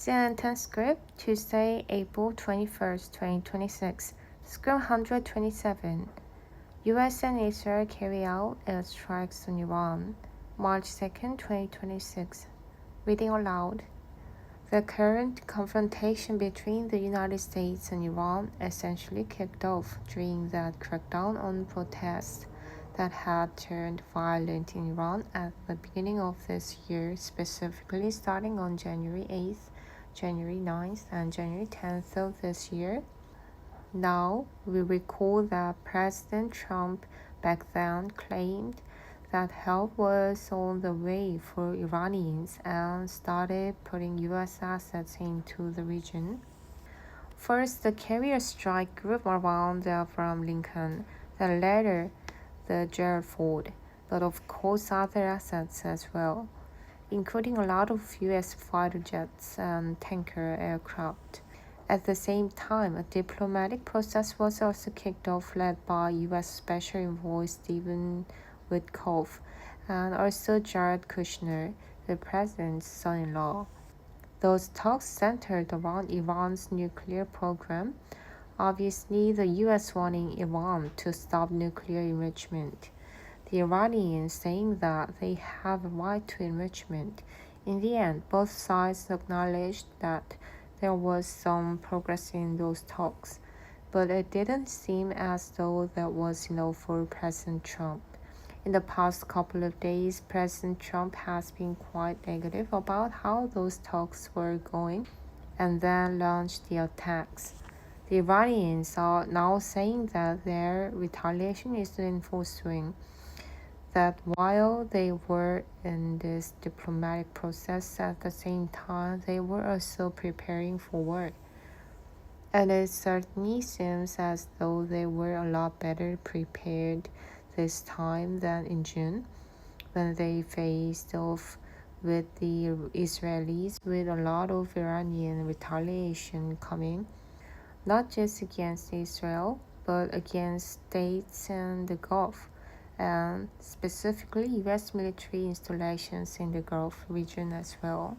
CNN10 script, Tuesday, April 21st, 2026. Script 127. US and Israel carry out airstrikes on Iran, March 2nd, 2026. Reading aloud. The current confrontation between the United States and Iran essentially kicked off during that crackdown on protests that had turned violent in Iran at the beginning of this year, specifically starting on January 8th, January 9th, and January 10th of this year. Now, we recall that President Trump back then claimed that help was on the way for Iranians and started putting U.S. assets into the region. First, the carrier strike group around Abraham Lincoln, then later the Gerald Ford, but of course other assets as well, including a lot of U.S. fighter jets and tanker aircraft. At the same time, a diplomatic process was also kicked off led by U.S. Special Envoy Stephen Witkoff and also Jared Kushner, the president's son-in-law. Those talks centered around Iran's nuclear program, obviously the US wanting Iran to stop nuclear enrichment, the Iranians saying that they have a right to enrichment. In the end, both sides acknowledged that there was some progress in those talks, but it didn't seem as though that was enough for President Trump. In the past couple of days, President Trump has been quite negative about how those talks were going and then launched the attacks. The Iranians are now saying that their retaliation is in full swing, that while they were in this diplomatic process, at the same time they were also preparing for war. And it certainly seems as though they were a lot better prepared this time than in June, when they faced off with the Israelis with a lot of Iranian retaliation coming, not just against Israel, but against states in the Gulf, and specifically US military installations in the Gulf region as well.